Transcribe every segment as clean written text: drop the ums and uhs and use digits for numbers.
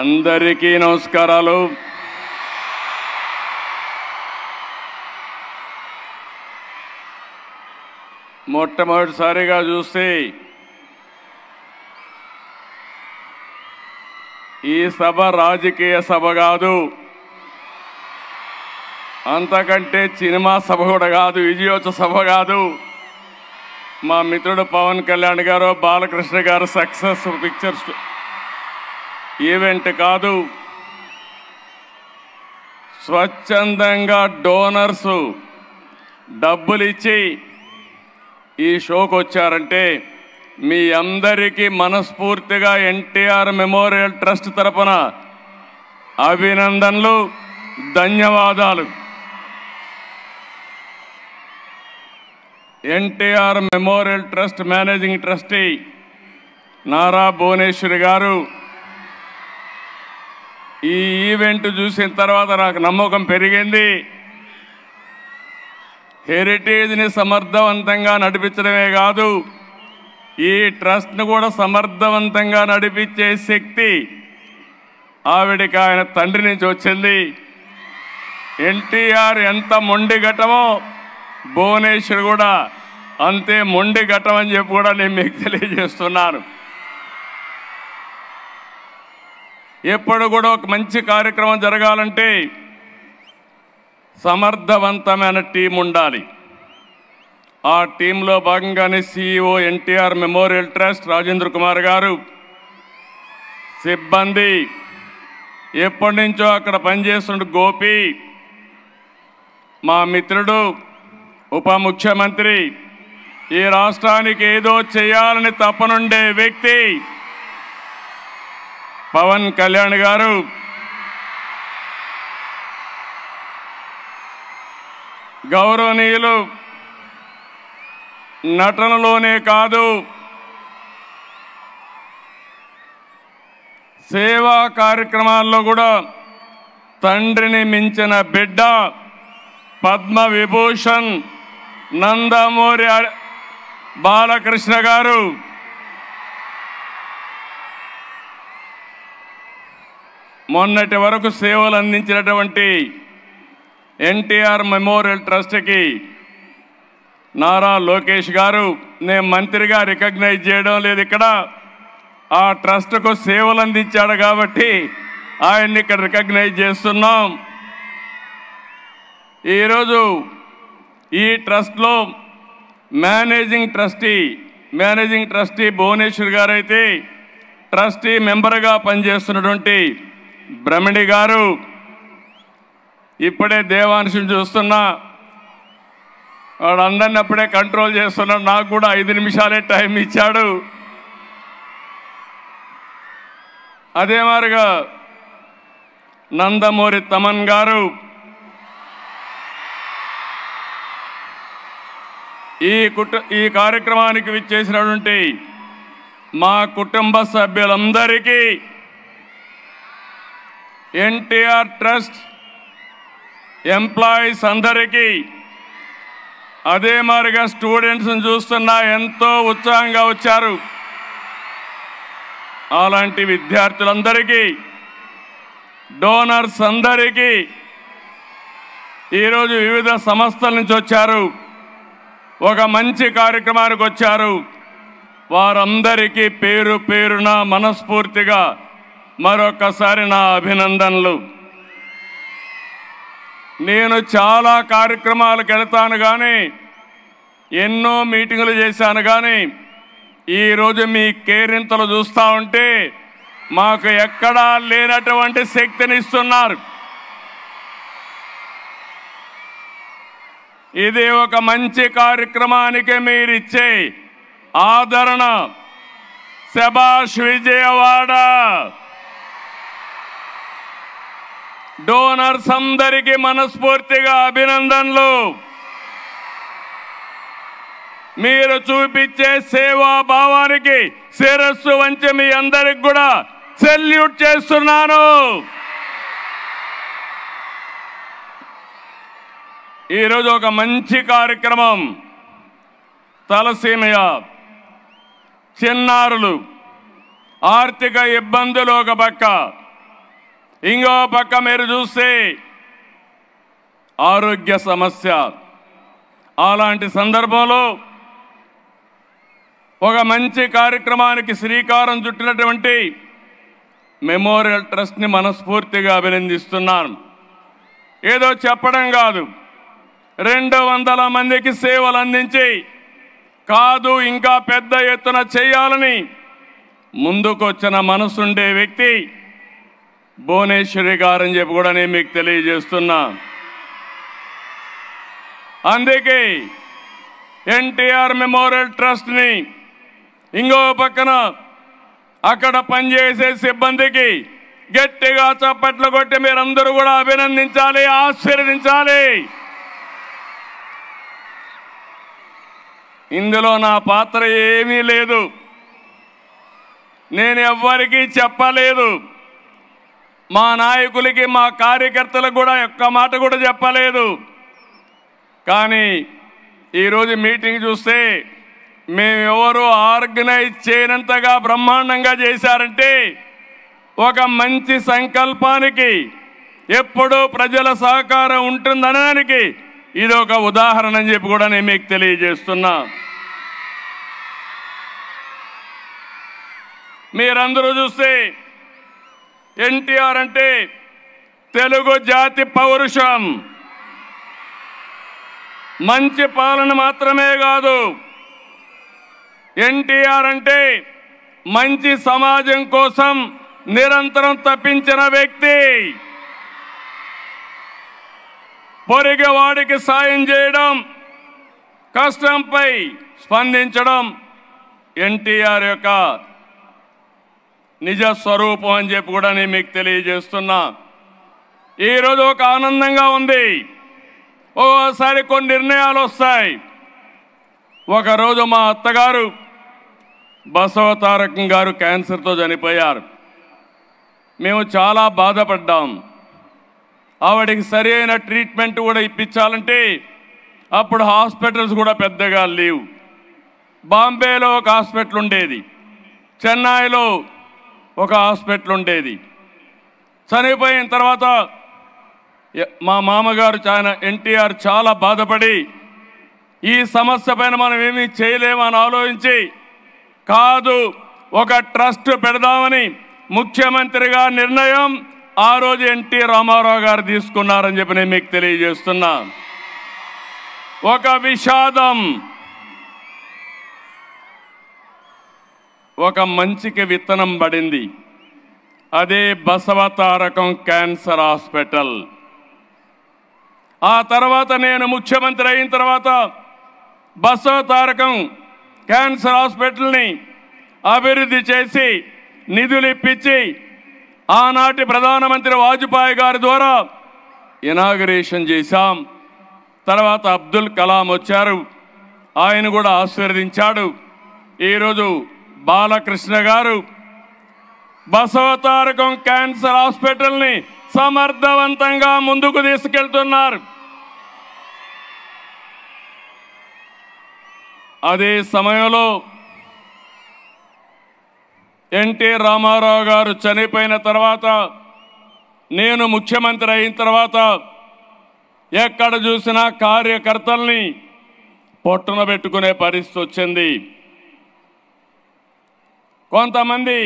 అందరికీ నమస్కారాలు. మొట్టమొదటిసారిగా చూస్తే ఈ సభ రాజకీయ సభ కాదు, అంతకంటే సినిమా సభ కూడా కాదు, విజయోత్సవ సభ కాదు. మా మిత్రుడు పవన్ కళ్యాణ్ గారు, బాలకృష్ణ గారు సక్సెస్ పిక్చర్స్ ఈవెంట్ కాదు. స్వచ్ఛందంగా డోనర్స్ డబ్బులు ఇచ్చి ఈ షోకి వచ్చారంటే మీ అందరికీ మనస్ఫూర్తిగా ఎన్టీఆర్ మెమోరియల్ ట్రస్ట్ తరపున అభినందనలు, ధన్యవాదాలు. NTR memorial trust managing trustee Nara Bhuvaneswari గారు ఈ ఈవెంట్ చూసిన తర్వాత నాకు నమ్మకం పెరిగింది. హెరిటేజ్ని సమర్థవంతంగా నడిపించడమే కాదు, ఈ ట్రస్ట్ను కూడా సమర్థవంతంగా నడిపించే శక్తి ఆవిడికి ఆయన తండ్రి నుంచి వచ్చింది. ఎన్టీఆర్ ఎంత మొండి ఘటమో భువనేశ్వర్ కూడా అంతే మొండి ఘటం అని చెప్పి కూడా నేను మీకు తెలియజేస్తున్నాను. ఎప్పుడు కూడా ఒక మంచి కార్యక్రమం జరగాలంటే సమర్థవంతమైన టీం ఉండాలి. ఆ టీంలో భాగంగానే CEO NTR memorial trust Rajendra Kumar గారు, సిబ్బంది, ఎప్పటి నుంచో అక్కడ పనిచేస్తున్న గోపి, మా మిత్రుడు ఉప ముఖ్యమంత్రి, ఈ రాష్ట్రానికి ఏదో చేయాలని తపనుండే వ్యక్తి పవన్ కళ్యాణ్ గారు, గౌరవనీయులు నటనలోనే కాదు సేవా కార్యక్రమాల్లో కూడా తండ్రిని మించిన బిడ్డ పద్మ విభూషణ్ నందమూరి బాలకృష్ణ గారు, మొన్నటి వరకు సేవలు అందించినటువంటి ఎన్టీఆర్ మెమోరియల్ ట్రస్ట్కి నారా లోకేష్ గారు, నేను మంత్రిగా రికగ్నైజ్ చేయడం లేదు, ఇక్కడ ఆ ట్రస్ట్కు సేవలు అందించాడు కాబట్టి ఆయన్ని ఇక్కడ రికగ్నైజ్ చేస్తున్నాం. ఈరోజు ఈ ట్రస్ట్లో మేనేజింగ్ ట్రస్టీ భువనేశ్వర్ గారు అయితే ట్రస్టీ మెంబర్గా పనిచేస్తున్నటువంటి బ్రహ్మణి గారు, ఇప్పుడే దేవాంశం చూస్తున్నా, వాడందరినీ అప్పుడే కంట్రోల్ చేస్తున్నాడు, నాకు కూడా 5 నిమిషాలే టైం ఇచ్చాడు. అదే మాదిరిగా నందమూరి తమన్ గారు, ఈ కార్యక్రమానికి విచ్చేసినటువంటి మా కుటుంబ సభ్యులందరికీ, ఎన్టీఆర్ ట్రస్ట్ ఎంప్లాయీస్ అందరికీ, అదే మాదిరిగా స్టూడెంట్స్ని చూస్తున్నా ఎంతో ఉత్సాహంగా వచ్చారు, అలాంటి విద్యార్థులందరికీ, డోనర్స్ అందరికీ, ఈరోజు వివిధ సంస్థల నుంచి వచ్చారు, ఒక మంచి కార్యక్రమానికి వచ్చారు, వారందరికీ పేరు పేరున మనస్ఫూర్తిగా మరొకసారి నా అభినందనలు. నేను చాలా కార్యక్రమాలకు వెళ్తాను కానీ, ఎన్నో మీటింగులు చేశాను కానీ, ఈరోజు మీ కేరింతలు చూస్తూ ఉంటే మాకు ఎక్కడా లేనటువంటి శక్తిని ఇస్తున్నారు. ఇది ఒక మంచి కార్యక్రమానికి మీరిచ్చే ఆదరణ. శభాష్ విజయవాడ. డోనర్స్ అందరికీ మనస్ఫూర్తిగా అభినందనలు. మీరు చూపించే సేవా భావానికి శిరస్సు వంచి మీ అందరికి కూడా సెల్యూట్ చేస్తున్నాను. ఈరోజు ఒక మంచి కార్యక్రమం. తలసీమయ చిన్నారులు ఆర్థిక ఇబ్బందులు ఒక పక్క, ఇంకో పక్క మీరు చూస్తే ఆరోగ్య సమస్య. అలాంటి సందర్భంలో ఒక మంచి కార్యక్రమానికి శ్రీకారం చుట్టినటువంటి మెమోరియల్ ట్రస్ట్ని మనస్ఫూర్తిగా అభినందిస్తున్నాను. ఏదో చెప్పడం కాదు, 200 మందికి సేవలు అందించి కాదు ఇంకా పెద్ద ఎత్తున చేయాలని ముందుకొచ్చిన మనసుండే వ్యక్తి భువనేశ్వరి గారని చెప్పి కూడా నేను మీకు తెలియజేస్తున్నా. అందుకే ఎన్టీఆర్ మెమోరియల్ ట్రస్ట్ని ఇంకో పక్కన అక్కడ పనిచేసే సిబ్బందికి గట్టిగా చప్పట్లు కొట్టి మీరందరూ కూడా అభినందించాలి, ఆశీర్వదించాలి. ఇందులో నా పాత్ర ఏమీ లేదు, నేను ఎవ్వరికీ చెప్పలేదు. మా నాయకులకి మా కార్యకర్తలకు కూడా ఒక్క మాట కూడా చెప్పలేదు. కానీ ఈరోజు మీటింగ్ చూస్తే మేమెవరూ ఆర్గనైజ్ చేయనంతగా బ్రహ్మాండంగా చేశారంటే ఒక మంచి సంకల్పానికి ఎప్పుడూ ప్రజల సహకారం ఉంటుందనడానికి ఇది ఒక ఉదాహరణ అని చెప్పి కూడా నేను మీకు తెలియజేస్తున్నా. మీరందరూ చూస్తే ఎన్టీఆర్ అంటే తెలుగు జాతి పౌరుషం, మంచి పాలన మాత్రమే కాదు, ఎన్టీఆర్ అంటే మంచి సమాజం కోసం నిరంతరం తప్పించిన వ్యక్తి, పొరిగవాడికి సాయం చేయడం, కష్టంపై స్పందించడం ఎన్టీఆర్ యొక్క నిజ స్వరూపం అని చెప్పి కూడా నేను మీకు తెలియజేస్తున్నా. ఈరోజు ఒక ఆనందంగా ఉంది. ఓసారి కొన్ని నిర్ణయాలు వస్తాయి. ఒకరోజు మా అత్తగారు బసవతారకం గారు క్యాన్సర్తో చనిపోయారు. మేము చాలా బాధపడ్డాం. ఆవిడికి సరి అయిన ట్రీట్మెంట్ కూడా ఇప్పించాలంటే అప్పుడు హాస్పిటల్స్ కూడా పెద్దగా లేవు. బాంబేలో ఒక హాస్పిటల్ ఉండేది, చెన్నైలో ఒక హాస్పిటల్ ఉండేది. చనిపోయిన తర్వాత మా మామగారు ఎన్టీఆర్ చాలా బాధపడి ఈ సమస్య పైన మనం ఏమీ చేయలేమని ఆలోచించి కాదు ఒక ట్రస్ట్ పెడదామని ముఖ్యమంత్రిగా నిర్ణయం ఆ రోజు ఎన్టీ రామారావు గారు తీసుకున్నారని చెప్పి నేను మీకు తెలియజేస్తున్నా. ఒక విషాదం, ఒక మంచికి విత్తనం పడింది. అదే బసవతారకం క్యాన్సర్ హాస్పిటల్. ఆ తర్వాత నేను ముఖ్యమంత్రి అయిన తర్వాత బసవతారకం క్యాన్సర్ హాస్పిటల్ని అభివృద్ధి చేసి నిధులు ఇప్పించి ఆనాటి ప్రధానమంత్రి వాజ్పేయి గారి ద్వారా ఇనాగరేషన్ చేశాం. తర్వాత అబ్దుల్ కలాం వచ్చారు, ఆయన కూడా ఆశీర్వదించాడు. ఈరోజు బాలకృష్ణ గారు బసవతారకం క్యాన్సర్ హాస్పిటల్ని సమర్థవంతంగా ముందుకు తీసుకెళ్తున్నారు. అదే సమయంలో ఎన్టీ రామారావు గారు చనిపోయిన తర్వాత నేను ముఖ్యమంత్రి అయిన తర్వాత ఎక్కడ చూసినా కార్యకర్తల్ని పొట్టున పెట్టుకునే పరిస్థితి వచ్చింది. కొంతమంది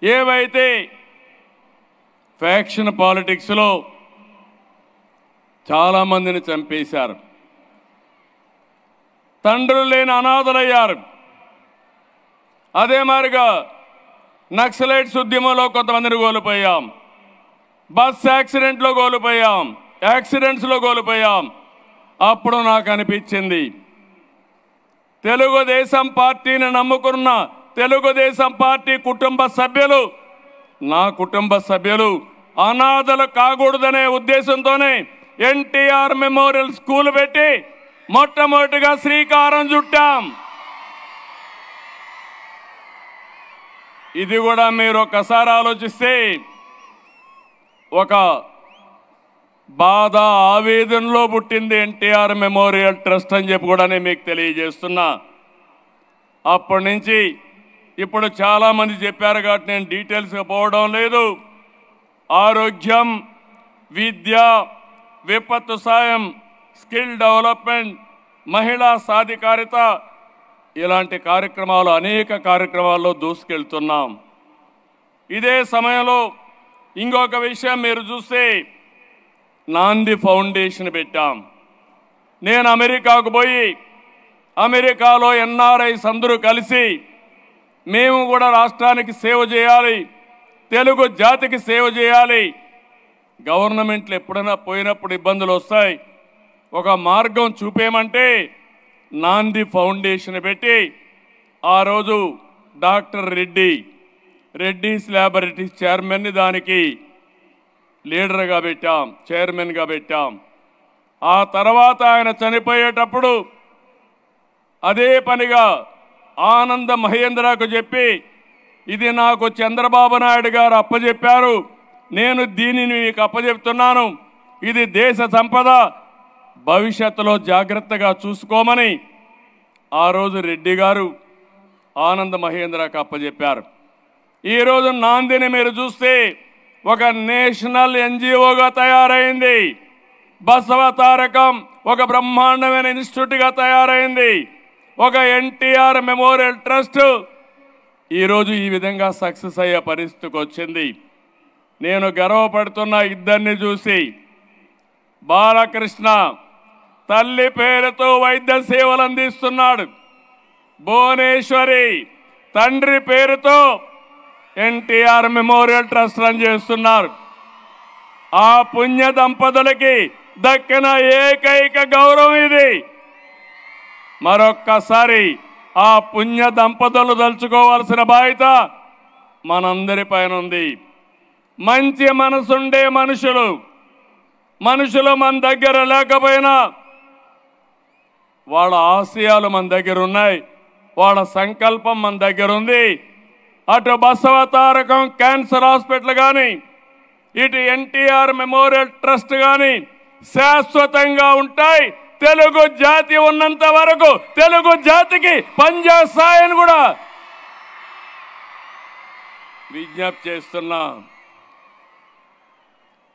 ఏవైతే ఫ్యాక్షన్ పాలిటిక్స్లో చాలామందిని చంపేశారు, తండ్రులు లేని అనాథలయ్యారు. అదే మాదిరిగా నక్సలైట్స్ ఉద్యమంలో కొంతమందిని కోల్పోయాం, బస్ యాక్సిడెంట్లో కోల్పోయాం, యాక్సిడెంట్స్లో కోల్పోయాం. అప్పుడు నాకు అనిపించింది తెలుగుదేశం పార్టీని నమ్ముకున్న తెలుగుదేశం పార్టీ కుటుంబ సభ్యులు, నా కుటుంబ సభ్యులు అనాథలు కాకూడదనే ఉద్దేశంతోనే ఎన్టీఆర్ మెమోరియల్ స్కూల్ పెట్టి మొట్టమొదటిగా శ్రీకారం చుట్టాం. ఇది కూడా మీరు ఒకసారి ఆలోచిస్తే ఒక బాధ ఆవేదనలో పుట్టింది ఎన్టీఆర్ మెమోరియల్ ట్రస్ట్ అని చెప్పి కూడా నేను మీకు తెలియజేస్తున్నా. అప్పటి నుంచి ఇప్పుడు చాలామంది చెప్పారు కాబట్టి నేను డీటెయిల్స్గా పోవడం లేదు. ఆరోగ్యం, విద్య, విపత్తు సాయం, స్కిల్ డెవలప్మెంట్, మహిళా సాధికారిత ఇలాంటి కార్యక్రమాలు అనేక కార్యక్రమాల్లో దూసుకెళ్తున్నాం. ఇదే సమయంలో ఇంకొక విషయం మీరు చూస్తే నాంది ఫౌండేషన్ పెట్టాం. నేను అమెరికాకు పోయి అమెరికాలో ఎన్ఆర్ఐస్ అందరూ కలిసి మేము కూడా రాష్ట్రానికి సేవ చేయాలి, తెలుగు జాతికి సేవ చేయాలి. గవర్నమెంట్లు ఎప్పుడైనా పోయినప్పుడు ఇబ్బందులు వస్తాయి, ఒక మార్గం చూపేయమంటే నాంది ఫౌండేషన్ పెట్టి ఆ రోజు డాక్టర్ రెడ్డీస్ ల్యాబొరేటరీస్ చైర్మన్ని దానికి లీడర్గా పెట్టాం, చైర్మన్గా పెట్టాం. ఆ తర్వాత ఆయన చనిపోయేటప్పుడు అదే పనిగా ఆనంద మహేంద్రకు చెప్పి ఇది నాకు చంద్రబాబు నాయుడు గారు అప్పచెప్పారు, నేను దీనిని మీకు అప్పచెప్తున్నాను, ఇది దేశ సంపద, భవిష్యత్తులో జాగ్రత్తగా చూసుకోమని ఆ రోజు రెడ్డి గారు ఆనంద మహేంద్రకు అప్పచెప్పారు. ఈరోజు నాందిని మీరు చూస్తే ఒక నేషనల్ ఎన్జిఓగా తయారైంది. బసవ తారకం ఒక బ్రహ్మాండమైన ఇన్స్టిట్యూట్గా తయారైంది. ఒక ఎన్టీఆర్ మెమోరియల్ ట్రస్ట్ ఈరోజు ఈ విధంగా సక్సెస్ అయ్యే పరిస్థితికి వచ్చింది. నేను గర్వపడుతున్న ఇద్దరిని చూసి. బాలకృష్ణ తల్లి పేరుతో వైద్య సేవలు అందిస్తున్నాడు. భువనేశ్వరి తండ్రి పేరుతో ఎన్టీఆర్ మెమోరియల్ ట్రస్ట్ రన్ చేస్తున్నారు. ఆ పుణ్య దంపతులకి దక్కిన ఏకైక గౌరవం ఇది. మరొక్కసారి ఆ పుణ్య దంపతులు తలుచుకోవాల్సిన బాధ్యత మనందరి పైన ఉంది. మంచి మనసుండే మనుషులు మన దగ్గర లేకపోయినా వాళ్ళ ఆశయాలు మన దగ్గర ఉన్నాయి, వాళ్ళ సంకల్పం మన దగ్గర ఉంది. అటు బసవ తారకం క్యాన్సర్ హాస్పిటల్ కానీ ఇటు ఎన్టీఆర్ మెమోరియల్ ట్రస్ట్ కానీ శాశ్వతంగా ఉంటాయి. తెలుగు జాతి ఉన్నంత వరకు తెలుగు జాతికి పనిచేస్తాయని కూడా విజ్ఞప్తి చేస్తున్నా.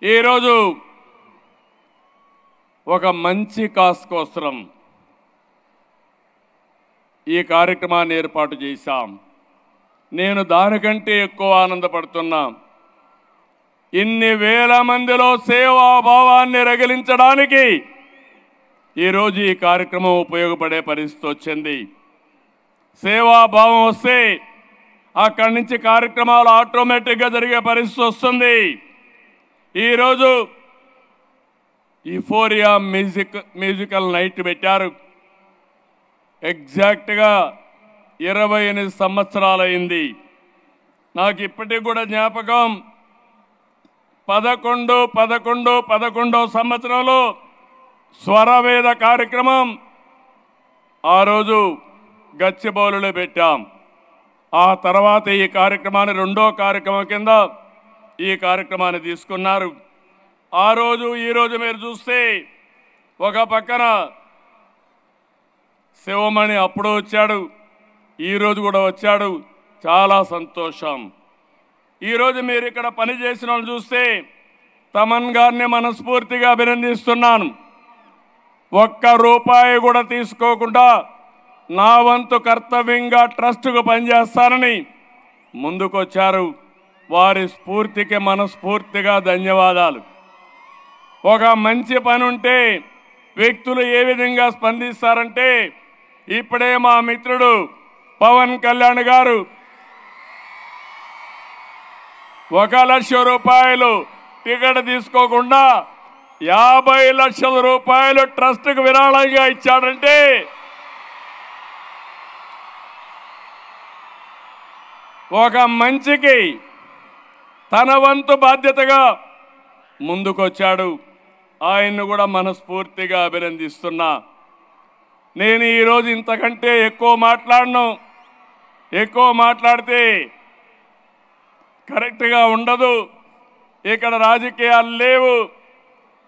ఈరోజు ఒక మంచి కాస్ కోసం ఈ కార్యక్రమాన్ని ఏర్పాటు చేశాం. నేను దానికంటే ఎక్కువ ఆనందపడుతున్నా. ఇన్ని వేల మందిలో సేవాభావాన్ని రగిలించడానికి ఈరోజు ఈ కార్యక్రమం ఉపయోగపడే పరిస్థితి వచ్చింది. సేవాభావం వస్తే అక్కడి నుంచి కార్యక్రమాలు ఆటోమేటిక్గా జరిగే పరిస్థితి వస్తుంది. ఈరోజు యూఫోరియా మ్యూజికల్ నైట్ పెట్టారు. ఎగ్జాక్ట్గా 28 సంవత్సరాలైంది. నాకు ఇప్పటికి కూడా జ్ఞాపకం. 11 సంవత్సరంలో స్వరవేద కార్యక్రమం ఆ రోజు గచ్చిబౌలిలో పెట్టాం. ఆ తర్వాత ఈ కార్యక్రమాన్ని రెండో కార్యక్రమం కింద ఈ కార్యక్రమాన్ని తీసుకున్నారు. ఆ రోజు ఈరోజు మీరు చూస్తే ఒక పక్కన శివమణి అప్పుడు వచ్చాడు, ఈరోజు కూడా వచ్చాడు. చాలా సంతోషం. ఈరోజు మీరు ఇక్కడ పనిచేసిన వాళ్ళు చూస్తే తమన్ గారిని మనస్ఫూర్తిగా అభినందిస్తున్నాను. ₹1 కూడా తీసుకోకుండా నా వంతు కర్తవ్యంగా ట్రస్టుకు పనిచేస్తానని ముందుకొచ్చారు. వారి స్ఫూర్తికి మనస్ఫూర్తిగా ధన్యవాదాలు. ఒక మంచి పని ఉంటే వ్యక్తులు ఏ విధంగా స్పందిస్తారంటే ఇప్పుడే మా మిత్రుడు పవన్ కళ్యాణ్ గారు ₹1,00,000 టికెట్ తీసుకోకుండా ₹50 లక్షల ట్రస్ట్కు విరాళంగా ఇచ్చాడంటే ఒక మంచికి తన వంతు బాధ్యతగా ముందుకొచ్చాడు. ఆయన్ను కూడా మనస్ఫూర్తిగా అభినందిస్తున్నా. నేను ఈరోజు ఇంతకంటే ఎక్కువ మాట్లాడను. ఎక్కువ మాట్లాడితే కరెక్ట్గా ఉండదు. ఇక్కడ రాజకీయాలు లేవు.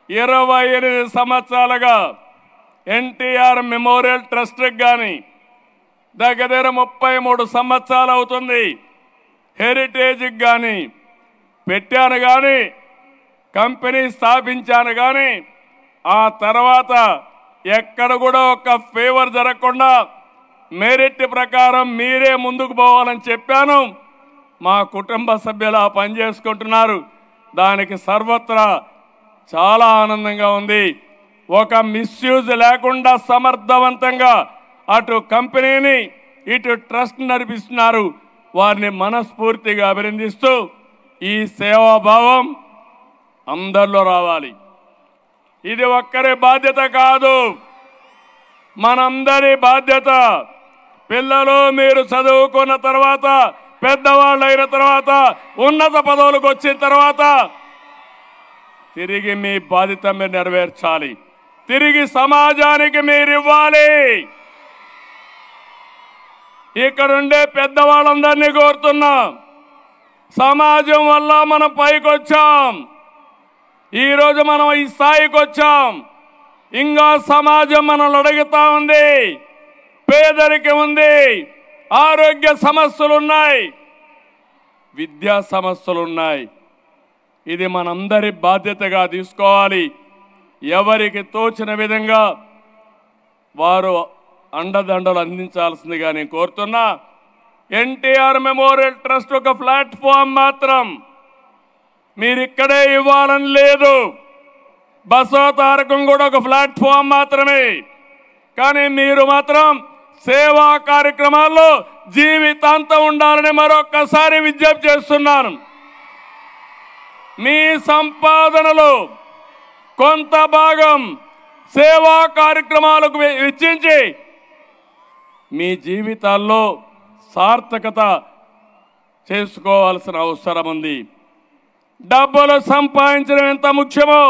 28 సంవత్సరాలుగా ఎన్టీఆర్ మెమోరియల్ ట్రస్ట్కి కానీ దగ్గర 33 సంవత్సరాలు అవుతుంది. హెరిటేజ్కి కానీ పెట్టాను కానీ, కంపెనీ స్థాపించాను కానీ, ఆ తర్వాత ఎక్కడ కూడా ఒక ఫేవర్ జరగకుండా మెరిట్ ప్రకారం మీరే ముందుకు పోవాలని చెప్పాను. మా కుటుంబ సభ్యులు ఆ పని చేసుకుంటున్నారు. దానికి సర్వత్రా చాలా ఆనందంగా ఉంది. ఒక మిస్యూజ్ లేకుండా సమర్థవంతంగా అటు కంపెనీని ఇటు ట్రస్ట్ నడిపిస్తున్నారు. వారిని మనస్ఫూర్తిగా అభినందిస్తూ ఈ సేవాభావం అందరిలో రావాలి. ఇది ఒక్కరి బాధ్యత కాదు, మనందరి బాధ్యత. పిల్లలు మీరు చదువుకున్న తర్వాత, పెద్దవాళ్ళు అయిన తర్వాత, ఉన్నత పదవులకు వచ్చిన తర్వాత తిరిగి మీ బాధ్యత మీరు నెరవేర్చాలి. తిరిగి సమాజానికి మీరు ఇవ్వాలి. ఇక్కడుండే పెద్దవాళ్ళందరినీ కోరుతున్నా, సమాజం వల్ల మనం పైకి వచ్చాం. ఈరోజు మనం ఈ స్థాయికి వచ్చాం. ఇంకా సమాజం మనల్ని అడుగుతా ఉంది. పేదరికం ఉంది, ఆరోగ్య సమస్యలు ఉన్నాయి, విద్యా సమస్యలు ఉన్నాయి. ఇది మనందరి బాధ్యతగా తీసుకోవాలి. ఎవరికి తోచిన విధంగా వారు అండదండలు అందించాల్సిందిగా నేను కోరుతున్నా. ఎన్టీఆర్ మెమోరియల్ ట్రస్ట్ ఒక ప్లాట్ఫామ్ మాత్రం, మీరు ఇక్కడే ఇవ్వాలని లేదు. బసవ తారకం కూడా ఒక ప్లాట్ఫామ్ మాత్రమే. కానీ మీరు మాత్రం సేవా కార్యక్రమాల్లో జీవితాంతం ఉండాలని మరొక్కసారి విజ్ఞప్తి చేస్తున్నాను. మీ సంపాదనలో కొంత భాగం సేవా కార్యక్రమాలకు వెచ్చించి మీ జీవితాల్లో సార్థకత చేసుకోవాల్సిన అవసరం ఉంది. డబ్బులు సంపాదించడం ఎంత ముఖ్యమో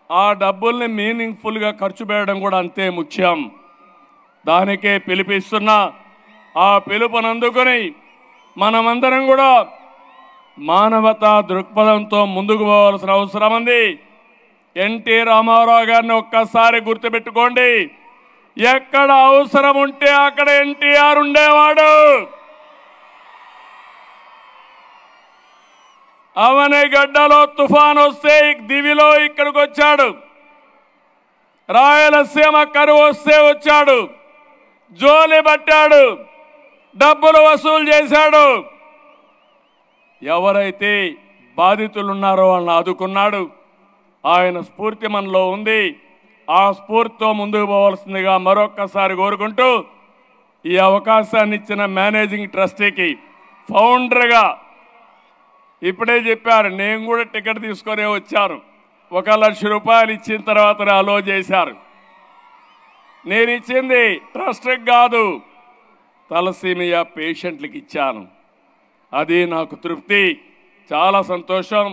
ఆ డబ్బుల్ని మీనింగ్ఫుల్గా ఖర్చు పెట్టడం కూడా అంతే ముఖ్యం. దానికే పిలిపిస్తున్నా. ఆ పిలుపునందుకుని మనమందరం కూడా మానవతా దృక్పథంతో ముందుకు పోవాల్సిన అవసరం ఉంది. ఎన్టీ రామారావు గారిని ఒక్కసారి గుర్తుపెట్టుకోండి. ఎక్కడ అవసరం ఉంటే అక్కడ ఎన్టీఆర్ ఉండేవాడు. అవనిగడ్డలో తుఫాన్ వస్తే దివిలో ఇక్కడికి వచ్చాడు. రాయలసీమ కరువు వస్తే వచ్చాడు. జోలి పట్టాడు, డబ్బులు వసూలు చేశాడు. ఎవరైతే బాధితులు ఉన్నారో వాళ్ళని ఆదుకున్నాడు. ఆయన స్ఫూర్తి మనలో ఉంది. ఆ స్ఫూర్తితో ముందుకు పోవాల్సిందిగా మరొక్కసారి కోరుకుంటూ, ఈ అవకాశాన్ని ఇచ్చిన మేనేజింగ్ ట్రస్టీకి, ఫౌండర్గా ఇప్పుడే చెప్పారు, నేను కూడా టికెట్ తీసుకొని వచ్చాను. 1,00,000 రూపాయలు ఇచ్చిన తర్వాత అలో చేశారు. నేను ఇచ్చింది ట్రస్ట్కి కాదు, తలసీమియా పేషెంట్లకు ఇచ్చాను. అది నాకు తృప్తి. చాలా సంతోషం.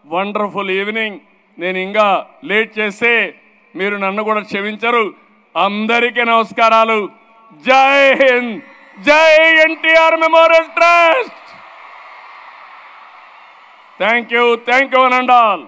Wonderful evening. నేను ఇంకా లేట్ చేస్తే మీరు నన్ను కూడా క్షమించరు. అందరికీ నమస్కారాలు. జై హింద్, జై NTR memorial trust. Thank you, one and all.